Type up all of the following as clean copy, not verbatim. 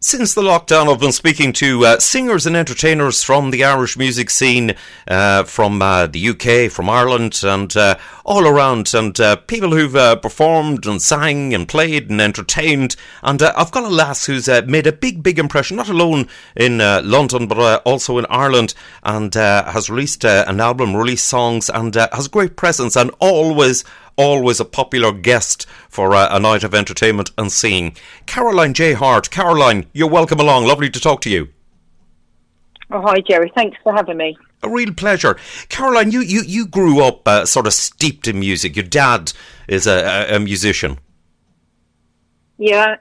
Since the lockdown, I've been speaking to singers and entertainers from the Irish music scene, from the UK, from Ireland, and all around, and people who've performed and sang and played and entertained. And I've got a lass who's made a big impression, not alone in London, but also in Ireland, and has released an album, released songs, and has a great presence, and always a popular guest for a night of entertainment and singing. Caroline J Harte. Caroline, you're welcome along. Lovely to talk to you. Oh, hi, Jerry. Thanks for having me. A real pleasure. Caroline, you grew up sort of steeped in music. Your dad is a musician. Yeah.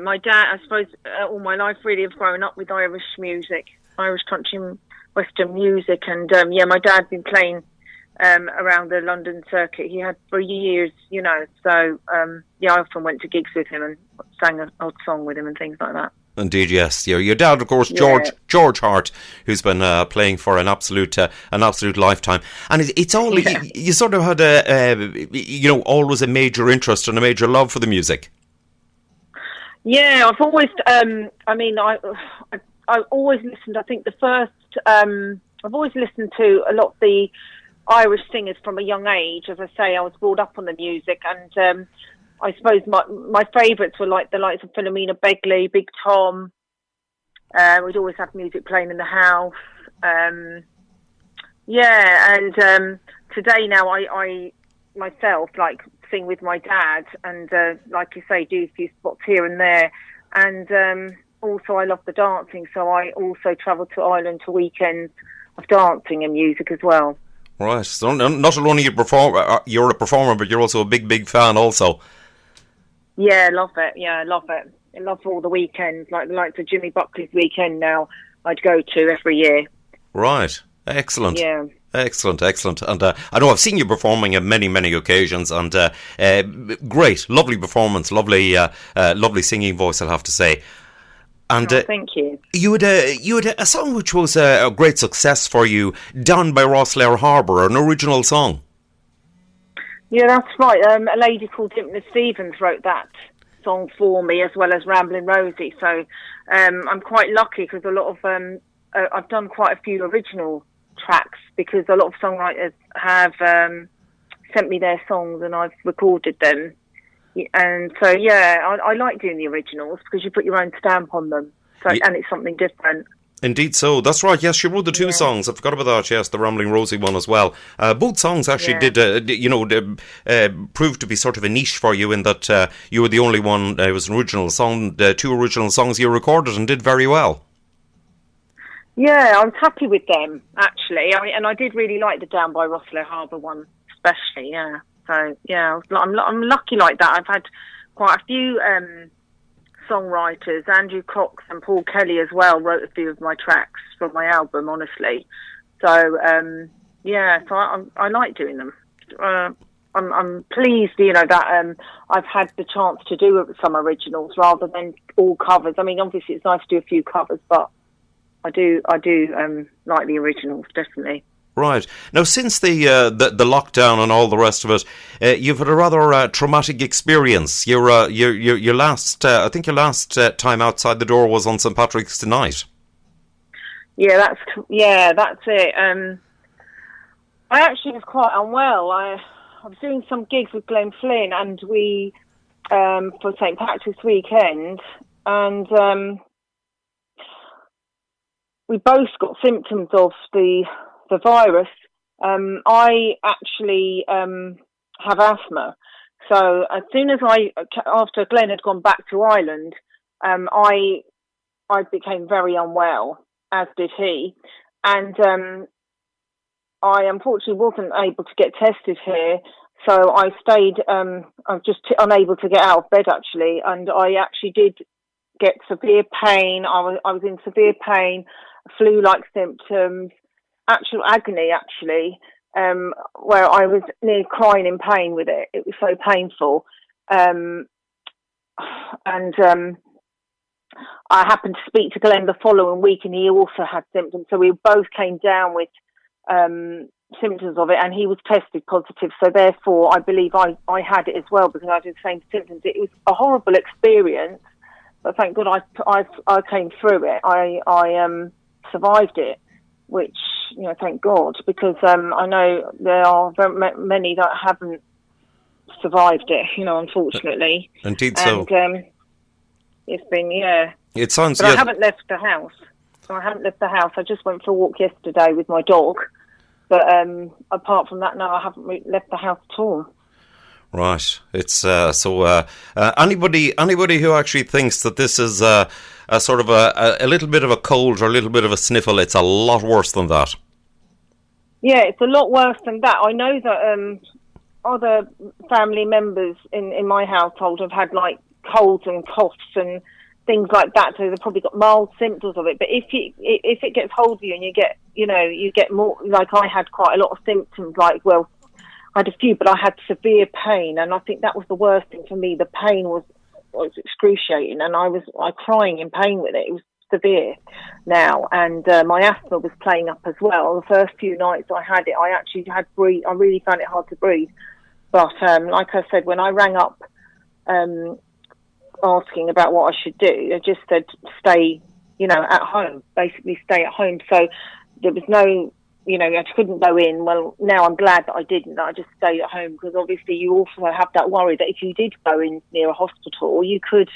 My dad, I suppose, all my life really I've grown up with Irish music, Irish country and Western music. And, my dad's been playing around the London circuit. He had for years, so I often went to gigs with him and sang an old song with him and things like that. Indeed, yes. Your dad, of course, George Harte, who's been playing for an absolute lifetime, and it's all you sort of had always a major interest and a major love for the music. Yeah, I've always, I always listened. I think the first, I've always listened to a lot of the Irish singers from a young age. As I say, I was brought up on the music, and I suppose my favourites were like the likes of Philomena Begley, Big Tom. We'd always have music playing in the house. Today now I myself sing with my dad, and like you say, do a few spots here and there. And also I love the dancing, so I also travel to Ireland to weekends of dancing and music as well. Right, so not only you're a performer, but you're also a big fan also. Yeah, love it. I love all the weekends, like the Jimmy Buckley's weekend now, I'd go to every year. Right, excellent. Yeah. Excellent. And I know I've seen you performing on many occasions, and great, lovely performance, lovely singing voice, I'll have to say. And thank you. You had a song which was a great success for you, Down by Rosslare Harbour, an original song. Yeah, that's right. A lady called Dimpler Stevens wrote that song for me, as well as Ramblin' Rosie. So I'm quite lucky because a lot of I've done quite a few original tracks because a lot of songwriters have sent me their songs and I've recorded them. And so, I like doing the originals because you put your own stamp on them, and it's something different. Indeed so. That's right, yes, you wrote the two songs. I forgot about that, yes, the Rambling Rosie one as well. Both songs actually did prove to be sort of a niche for you in that you were the only one, it was an original song, two original songs you recorded and did very well. Yeah, I was happy with them, actually. I did really like the Down by Rosslare Harbour one, especially, yeah. So, yeah, I'm lucky like that. I've had quite a few songwriters. Andrew Cox and Paul Kelly as well wrote a few of my tracks from my album, honestly. So, so I like doing them. I'm pleased, that I've had the chance to do some originals rather than all covers. I mean, obviously it's nice to do a few covers, but I do like the originals, definitely. Right. Now, since the lockdown and all the rest of it, you've had a rather traumatic experience. Your last, I think your last time outside the door was on St. Patrick's night. Yeah, that's it. I actually was quite unwell. I was doing some gigs with Glenn Flynn, and we for St. Patrick's weekend, and we both got symptoms of the virus. I actually have asthma, so as soon as after Glenn had gone back to Ireland, I became very unwell, as did he, and I unfortunately wasn't able to get tested here, so I stayed. I'm just unable to get out of bed actually, and I actually did get severe pain. I was in severe pain, flu-like symptoms. Actual agony, actually, where I was near crying in pain with it. It was so painful. And I happened to speak to Glenn the following week, and he also had symptoms. So we both came down with symptoms of it, and he was tested positive. So therefore, I believe I had it as well because I had the same symptoms. It was a horrible experience, but thank God I came through it. I survived it, which, you know, thank God, because I know there are many that haven't survived it, you know, unfortunately. Indeed so. And it's been, It sounds. But I haven't left the house. I just went for a walk yesterday with my dog. But apart from that, no, I haven't left the house at all. Right. It's anybody who actually thinks that this is a sort of a little bit of a cold or a little bit of a sniffle, it's a lot worse than that. Yeah, it's a lot worse than that. I know that other family members in my household have had like colds and coughs and things like that, so they've probably got mild symptoms of it. But if it gets hold of you and you get more, like I had quite a lot of symptoms, like, well, I had a few, but I had severe pain, and I think that was the worst thing for me. The pain was excruciating, and I was crying in pain with it. It was severe now, and my asthma was playing up as well. The first few nights I had it, I really found it hard to breathe. But like I said, when I rang up asking about what I should do, they just said stay, you know, at home, basically stay at home. So there was no, you know, I couldn't go in. Well, now I'm glad that I didn't, that I just stayed at home, because obviously you also have that worry that if you did go in near a hospital, you could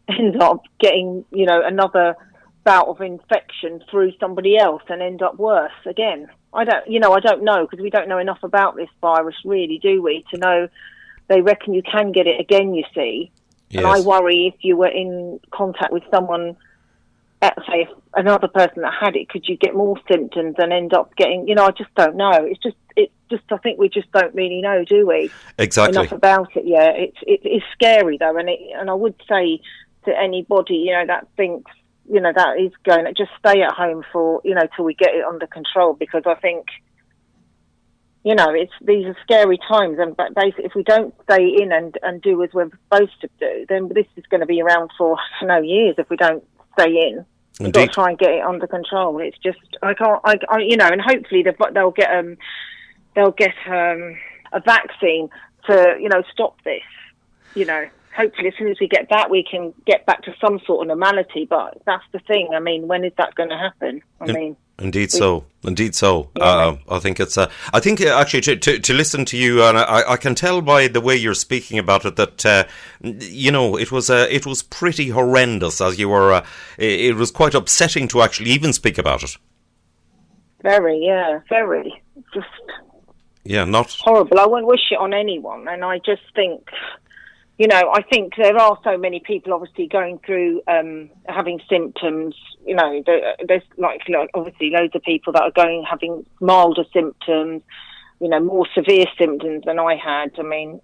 end up getting, you know, another bout of infection through somebody else and end up worse again. I don't know, because we don't know enough about this virus, really, do we? To know, they reckon you can get it again, you see. Yes. And I worry if you were in contact with someone, say another person that had it, could you get more symptoms and end up getting, you know, I just don't know. It's just I think we just don't really know, do we? Exactly. Enough about it, yeah. It's scary though, and I would say to anybody, you know, that thinks, you know, that is going to just stay at home for, you know, till we get it under control, because I think, you know, these are scary times, and but basically if we don't stay in and do as we're supposed to do, then this is going to be around for years if we don't stay in. We've got to try and get it under control. It's just, I you know, and hopefully they'll get a vaccine to, you know, stop this, you know. Hopefully, as soon as we get that, we can get back to some sort of normality. But that's the thing. I mean, when is that going to happen? Indeed so. Yeah. I think it's. I think actually to listen to you, and I can tell by the way you're speaking about it that you know, it was pretty horrendous as you were. It was quite upsetting to actually even speak about it. Very, just not horrible. I won't wish it on anyone, and I just think. You know, I think there are so many people obviously going through having symptoms. You know, there's like obviously loads of people that are having milder symptoms, you know, more severe symptoms than I had. I mean,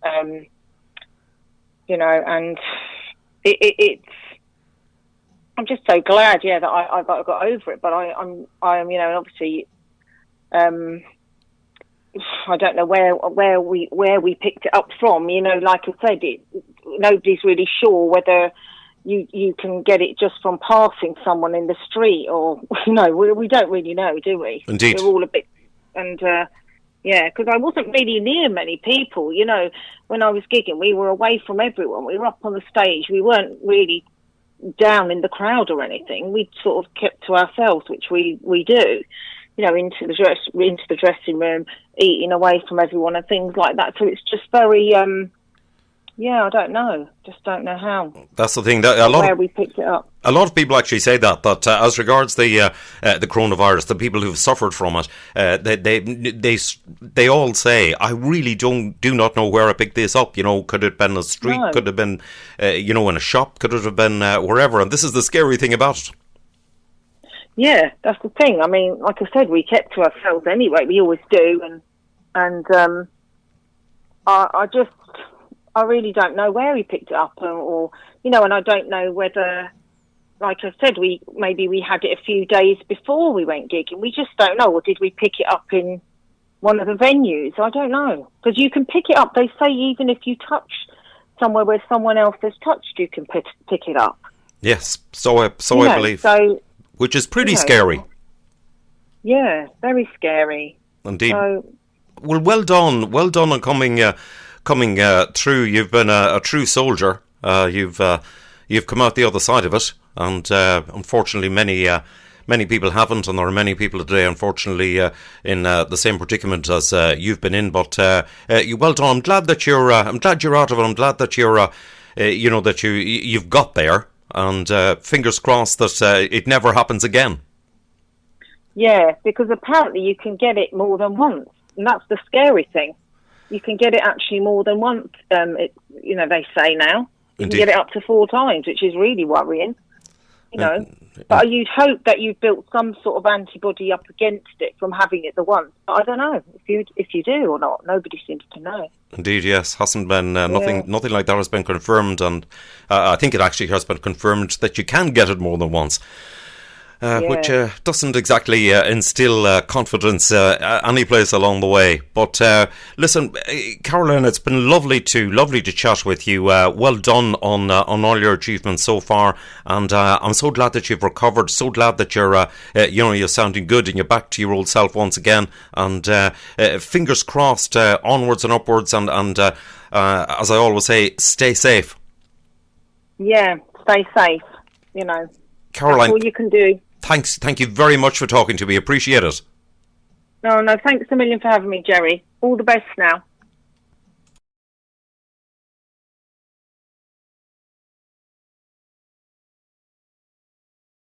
you know, and it's. I'm just so glad, that I got over it. But I'm, you know, obviously. I don't know where we picked it up from. You know, like I said, nobody's really sure whether you can get it just from passing someone in the street, or you know, we don't really know, do we? Indeed, we're all a bit, and because I wasn't really near many people. You know, when I was gigging, we were away from everyone. We were up on the stage. We weren't really down in the crowd or anything. We sort of kept to ourselves, which we do. You know, into the dressing room, eating away from everyone and things like that. So it's just very, I don't know. Just don't know how. That's the thing. Where we picked it up. A lot of people actually say that as regards the coronavirus, the people who've suffered from it, they all say, I really do not know where I picked this up. You know, could it have been a street? No. Could it have been, you know, in a shop? Could it have been wherever? And this is the scary thing about it. Yeah, that's the thing. I mean, like I said, we kept to ourselves anyway. We always do, and I really don't know where we picked it up, or you know, and I don't know whether, like I said, we had it a few days before we went gigging. We just don't know, or did we pick it up in one of the venues? I don't know, because you can pick it up. They say even if you touch somewhere where someone else has touched, you can pick it up. Yes, so I believe. So. Which is pretty scary. Yeah, very scary. Indeed. Well done on coming through. You've been a true soldier. You've you've come out the other side of it, and unfortunately many people haven't, and there are many people today, unfortunately, in the same predicament as you've been in. But you well done. I'm glad that you're out of it. I'm glad that you're that you've got there, and fingers crossed that it never happens again. Yeah, because apparently you can get it more than once, and that's the scary thing. You can get it actually more than once. They say now you Indeed. can get it up to 4 times, which is really worrying. But you'd hope that you've built some sort of antibody up against it from having it the once. But I don't know if you do or not. Nobody seems to know. Indeed, yes, hasn't been nothing like that has been confirmed, and I think it actually has been confirmed that you can get it more than once. Which doesn't exactly instill confidence any place along the way. But listen, Caroline, it's been lovely to chat with you. Well done on all your achievements so far, and I'm so glad that you've recovered. So glad that you're sounding good and you're back to your old self once again. And fingers crossed, onwards and upwards. And as I always say, stay safe. Yeah, stay safe. Caroline, that's all you can do. Thank you very much for talking to me. Appreciate it. No, thanks a million for having me, Jerry. All the best now.